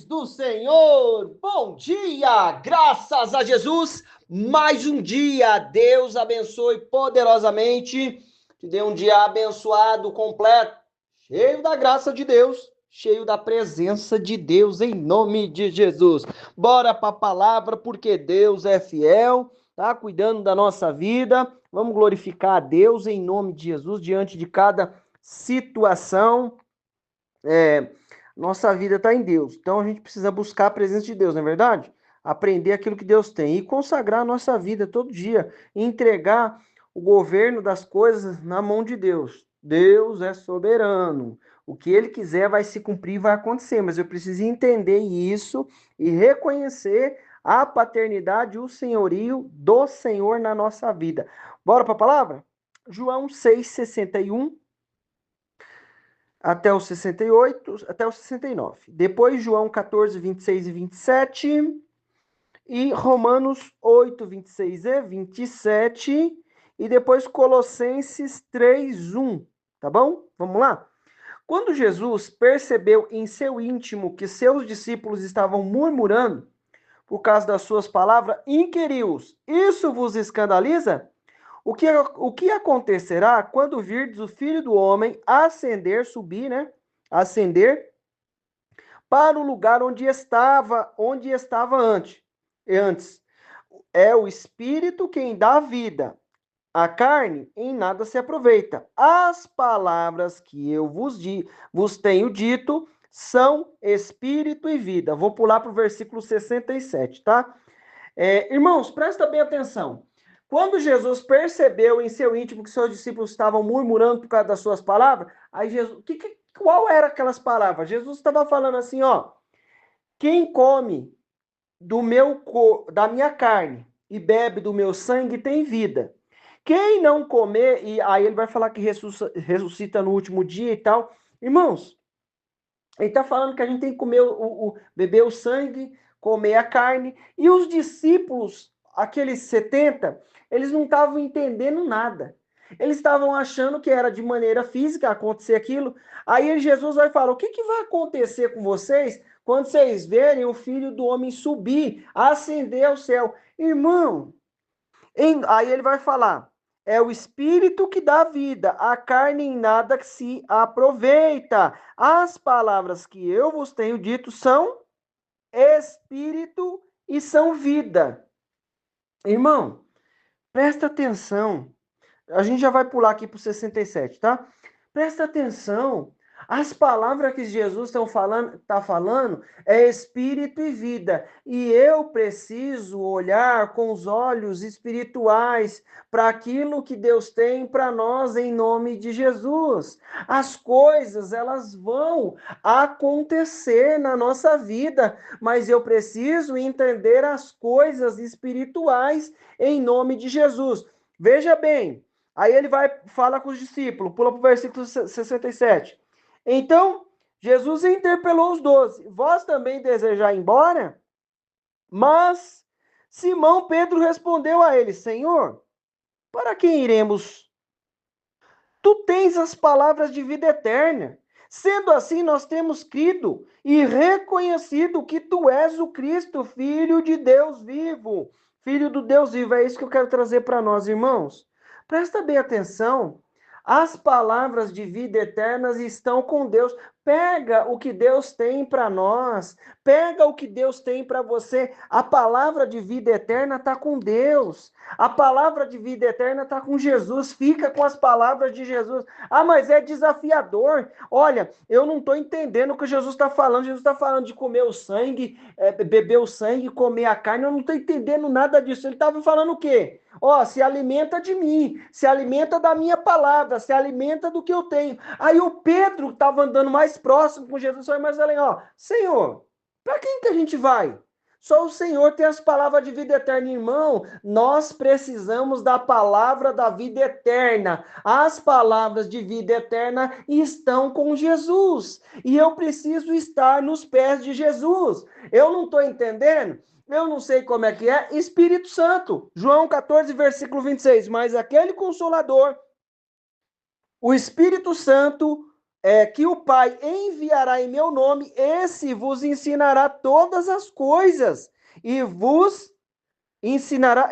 do Senhor, bom dia, graças a Jesus, mais um dia, Deus abençoe poderosamente, te dê um dia abençoado, completo, cheio da graça de Deus, cheio da presença de Deus, em nome de Jesus. Bora para a palavra, porque Deus é fiel, tá cuidando da nossa vida, vamos glorificar a Deus em nome de Jesus, diante de cada situação. Nossa vida está em Deus. Então a gente precisa buscar a presença de Deus, não é verdade? Aprender aquilo que Deus tem e consagrar a nossa vida todo dia, e entregar o governo das coisas na mão de Deus. Deus é soberano. O que ele quiser vai se cumprir, vai acontecer, mas eu preciso entender isso e reconhecer a paternidade e o senhorio do Senhor na nossa vida. Bora para a palavra? João 6:61 até o 68, até o 69. Depois João 14, 26 e 27. E Romanos 8, 26 e 27. E depois Colossenses 3, 1. Tá bom? Vamos lá? Quando Jesus percebeu em seu íntimo que seus discípulos estavam murmurando por causa das suas palavras, inquiriu-os: isso vos escandaliza? O que acontecerá quando virdes o Filho do Homem ascender, subir, né? Ascender para o lugar onde estava antes. É o Espírito quem dá vida. A carne em nada se aproveita. As palavras que eu vos tenho dito são espírito e vida. Vou pular para o versículo 67, tá? Irmãos, presta bem atenção. Quando Jesus percebeu em seu íntimo que seus discípulos estavam murmurando por causa das suas palavras, aí Jesus, qual eram aquelas palavras? Jesus estava falando assim, ó, quem come da minha carne e bebe do meu sangue tem vida. Quem não comer, e aí ele vai falar que ressuscita no último dia e tal. Irmãos, ele está falando que a gente tem que comer beber o sangue, comer a carne, e os discípulos, aqueles 70, eles não estavam entendendo nada. Eles estavam achando que era de maneira física acontecer aquilo. Aí Jesus vai falar: o que vai acontecer com vocês quando vocês verem o Filho do Homem subir, ascender ao céu? Irmão, aí ele vai falar: é o Espírito que dá vida, a carne em nada que se aproveita. As palavras que eu vos tenho dito são Espírito e são vida. Irmão, presta atenção. A gente já vai pular aqui para o 67, tá? Presta atenção. As palavras que Jesus está falando é espírito e vida. E eu preciso olhar com os olhos espirituais para aquilo que Deus tem para nós em nome de Jesus. As coisas, elas vão acontecer na nossa vida, mas eu preciso entender as coisas espirituais em nome de Jesus. Veja bem, aí ele fala com os discípulos, pula para o versículo 67. Então, Jesus interpelou os 12. Vós também desejais ir embora? Mas Simão Pedro respondeu a ele: Senhor, para quem iremos? Tu tens as palavras de vida eterna. Sendo assim, nós temos crido e reconhecido que tu és o Cristo, Filho de Deus vivo. Filho do Deus vivo, é isso que eu quero trazer para nós, irmãos. Presta bem atenção. As palavras de vida eterna estão com Deus. Pega o que Deus tem para nós. Pega o que Deus tem para você. A palavra de vida eterna está com Deus. A palavra de vida eterna está com Jesus. Fica com as palavras de Jesus. Ah, mas é desafiador. Olha, eu não estou entendendo o que Jesus está falando. Jesus está falando de comer o sangue, beber o sangue, comer a carne. Eu não estou entendendo nada disso. Ele estava falando o quê? Ó, se alimenta de mim, se alimenta da minha palavra, se alimenta do que eu tenho. Aí o Pedro estava andando mais próximo com Jesus, foi mais além, ó, Senhor, para quem que a gente vai? Só o Senhor tem as palavras de vida eterna, irmão. Nós precisamos da palavra da vida eterna. As palavras de vida eterna estão com Jesus. E eu preciso estar nos pés de Jesus. Eu não estou entendendo? Eu não sei como é que é. Espírito Santo. João 14, versículo 26. Mas aquele Consolador, o Espírito Santo, que o Pai enviará em meu nome, esse vos ensinará todas as coisas e vos ensinará,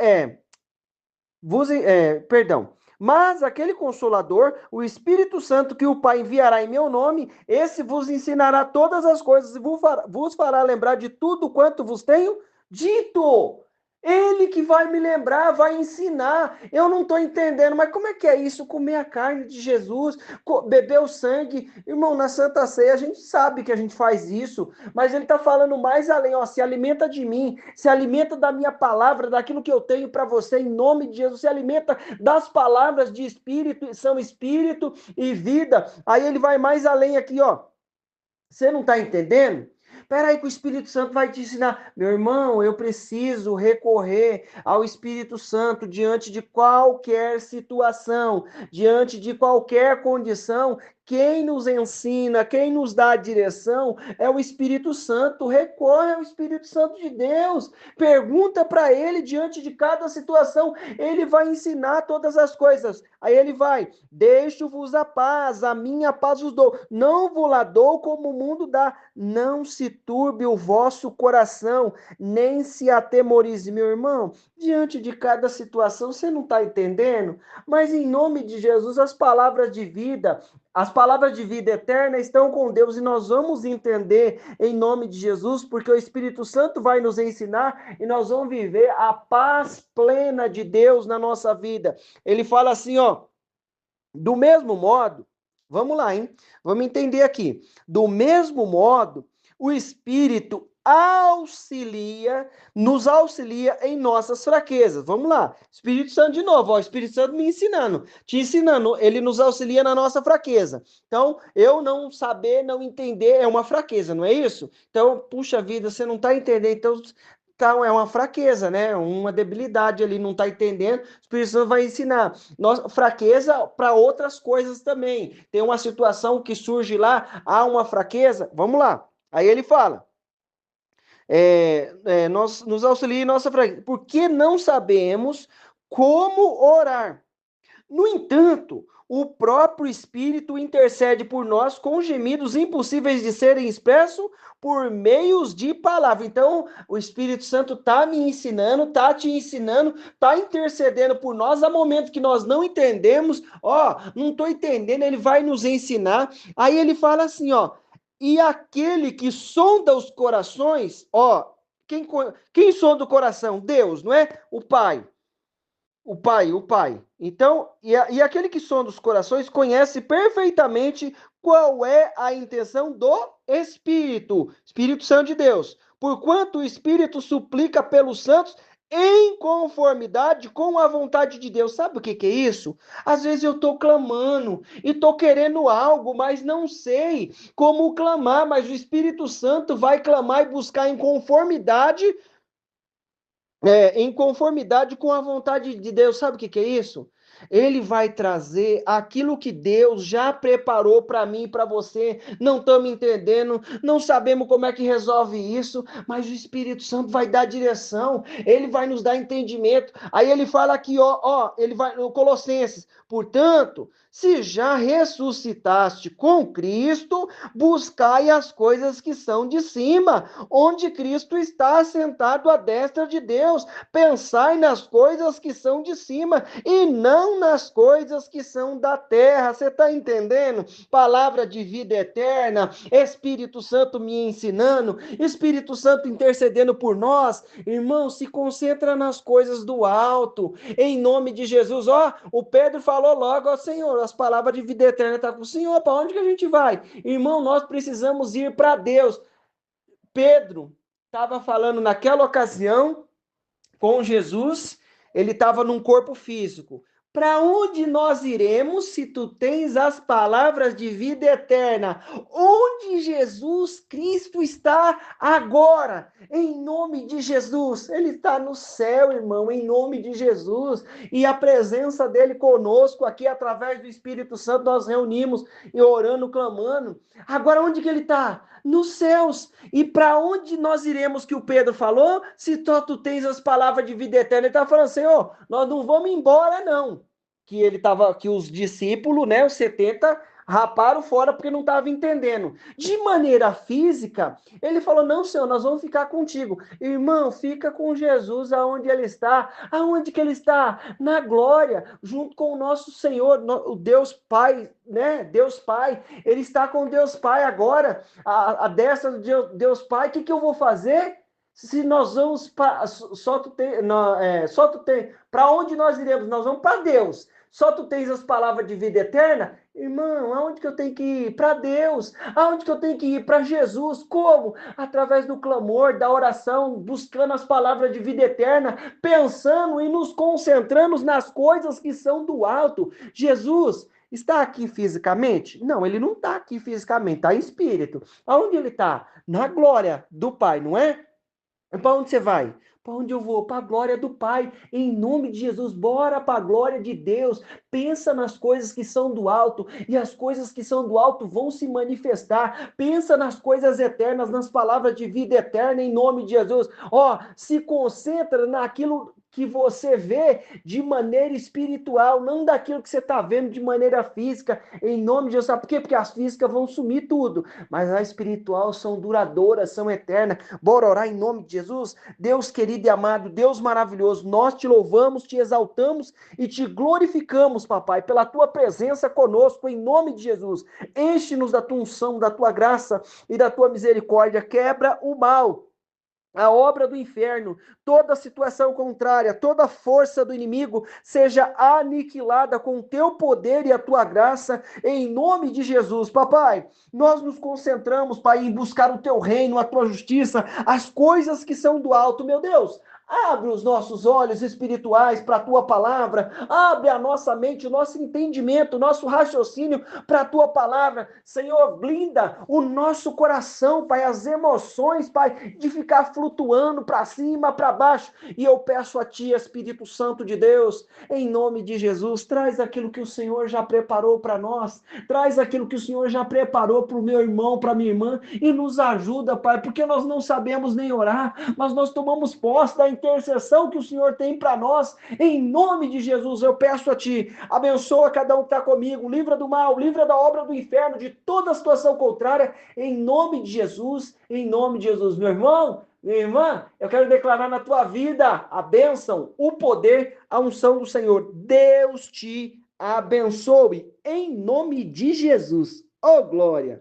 perdão. Mas aquele Consolador, o Espírito Santo que o Pai enviará em meu nome, esse vos ensinará todas as coisas e vos fará lembrar de tudo quanto vos tenho dito. Ele que vai me lembrar, vai ensinar. Eu não estou entendendo, mas como é que é isso? Comer a carne de Jesus, beber o sangue. Irmão, na Santa Ceia a gente sabe que a gente faz isso, mas ele está falando mais além, ó, se alimenta de mim, se alimenta da minha palavra, daquilo que eu tenho para você, em nome de Jesus, se alimenta das palavras de espírito, são espírito e vida. Aí ele vai mais além aqui, ó. Você não está entendendo? Espera aí que o Espírito Santo vai te ensinar. Meu irmão, eu preciso recorrer ao Espírito Santo diante de qualquer situação, diante de qualquer condição. Quem nos ensina, quem nos dá a direção é o Espírito Santo. Recorre ao Espírito Santo de Deus. Pergunta para ele diante de cada situação. Ele vai ensinar todas as coisas. Aí ele vai: deixo-vos a minha paz vos dou. Não vos lá dou como o mundo dá. Não se turbe o vosso coração, nem se atemorize, meu irmão. Diante de cada situação, você não está entendendo? Mas em nome de Jesus, as palavras de vida eterna estão com Deus e nós vamos entender em nome de Jesus, porque o Espírito Santo vai nos ensinar e nós vamos viver a paz plena de Deus na nossa vida. Ele fala assim, ó, do mesmo modo, vamos lá, hein? Vamos entender aqui. Do mesmo modo, o Espírito nos auxilia em nossas fraquezas. Vamos lá. Espírito Santo de novo, ó, o Espírito Santo me ensinando, te ensinando, ele nos auxilia na nossa fraqueza. Então, eu não saber, não entender é uma fraqueza, não é isso? Então, puxa vida, você não está entendendo, então é uma fraqueza, né? Uma debilidade ali, não está entendendo, o Espírito Santo vai ensinar. Nossa, fraqueza para outras coisas também. Tem uma situação que surge lá, há uma fraqueza, vamos lá. Aí ele fala, nos auxilia em nossa fraqueza, porque não sabemos como orar. No entanto, o próprio Espírito intercede por nós com gemidos impossíveis de serem expressos por meios de palavra. Então, o Espírito Santo está me ensinando, está te ensinando, está intercedendo por nós. Há momentos que nós não entendemos, ó, não estou entendendo, ele vai nos ensinar. Aí ele fala assim, ó, e aquele que sonda os corações, ó, quem sonda o coração? Deus, não é? O Pai. O Pai. Então, e aquele que sonda os corações conhece perfeitamente qual é a intenção do Espírito Santo de Deus. Porquanto o Espírito suplica pelos santos em conformidade com a vontade de Deus. Sabe o que é isso? Às vezes eu estou clamando e estou querendo algo, mas não sei como clamar, mas o Espírito Santo vai clamar e buscar em conformidade com a vontade de Deus. Sabe o que é isso? Ele vai trazer aquilo que Deus já preparou para mim e para você. Não estamos entendendo, não sabemos como é que resolve isso, mas o Espírito Santo vai dar direção, ele vai nos dar entendimento. Aí ele fala aqui, ele vai no Colossenses, portanto, se já ressuscitaste com Cristo, buscai as coisas que são de cima, onde Cristo está assentado à destra de Deus. Pensai nas coisas que são de cima e não nas coisas que são da terra. Você está entendendo? Palavra de vida eterna, Espírito Santo me ensinando, Espírito Santo intercedendo por nós. Irmão, se concentra nas coisas do alto, em nome de Jesus. Ó, o Pedro falou logo, ó Senhor, as palavras de vida eterna estão com o Senhor, para onde que a gente vai? Irmão, nós precisamos ir para Deus. Pedro estava falando naquela ocasião com Jesus, ele estava num corpo físico. Para onde nós iremos se tu tens as palavras de vida eterna? Onde Jesus Cristo está agora? Em nome de Jesus. Ele está no céu, irmão, em nome de Jesus. E a presença dele conosco aqui, através do Espírito Santo, nós reunimos e orando, clamando. Agora, onde que ele está? Nos céus. E para onde nós iremos, que o Pedro falou? Se tu tens as palavras de vida eterna. Ele está falando, Senhor, nós não vamos embora, não. Que os discípulos, né, os 70, raparam fora porque não estava entendendo. De maneira física, ele falou: não, Senhor, nós vamos ficar contigo. Irmão, fica com Jesus aonde ele está. Aonde que ele está? Na glória, junto com o nosso Senhor, o Deus Pai, né? Deus Pai. Ele está com Deus Pai agora, a destra do Deus Pai. O que eu vou fazer? Se nós vamos para. Só tu tem. Para onde nós iremos? Nós vamos para Deus. Só tu tens as palavras de vida eterna? Irmão, aonde que eu tenho que ir? Para Deus. Aonde que eu tenho que ir? Para Jesus. Como? Através do clamor, da oração, buscando as palavras de vida eterna, pensando e nos concentrando nas coisas que são do alto. Jesus está aqui fisicamente? Não, ele não está aqui fisicamente, está em espírito. Aonde ele está? Na glória do Pai, não é? Para onde você vai? Para onde eu vou? Para a glória do Pai, em nome de Jesus. Bora para a glória de Deus. Pensa nas coisas que são do alto, e as coisas que são do alto vão se manifestar. Pensa nas coisas eternas, nas palavras de vida eterna, em nome de Jesus. Ó, se concentra naquilo que você vê de maneira espiritual, não daquilo que você está vendo de maneira física, em nome de Jesus. Sabe por quê? Porque as físicas vão sumir tudo, mas as espiritual são duradouras, são eternas. Bora orar em nome de Jesus? Deus querido e amado, Deus maravilhoso, nós te louvamos, te exaltamos e te glorificamos, papai, pela tua presença conosco, em nome de Jesus. Enche-nos da tua unção, da tua graça e da tua misericórdia. Quebra o mal, a obra do inferno, toda situação contrária, toda força do inimigo seja aniquilada com o teu poder e a tua graça, em nome de Jesus. Papai, nós nos concentramos, Pai, em buscar o teu reino, a tua justiça, as coisas que são do alto, meu Deus. Abre os nossos olhos espirituais para a tua palavra, abre a nossa mente, o nosso entendimento, o nosso raciocínio para a tua palavra. Senhor, blinda o nosso coração, Pai, as emoções, Pai, de ficar flutuando para cima, para baixo. E eu peço a Ti, Espírito Santo de Deus, em nome de Jesus, traz aquilo que o Senhor já preparou para nós, traz aquilo que o Senhor já preparou para o meu irmão, para a minha irmã, e nos ajuda, Pai, porque nós não sabemos nem orar, mas nós tomamos posse da intercessão que o Senhor tem para nós. Em nome de Jesus, eu peço a Ti, abençoa cada um que está comigo, livra do mal, livra da obra do inferno, de toda a situação contrária, em nome de Jesus, em nome de Jesus. Meu irmão, minha irmã, eu quero declarar na tua vida a bênção, o poder, a unção do Senhor. Deus te abençoe, em nome de Jesus. Oh, glória!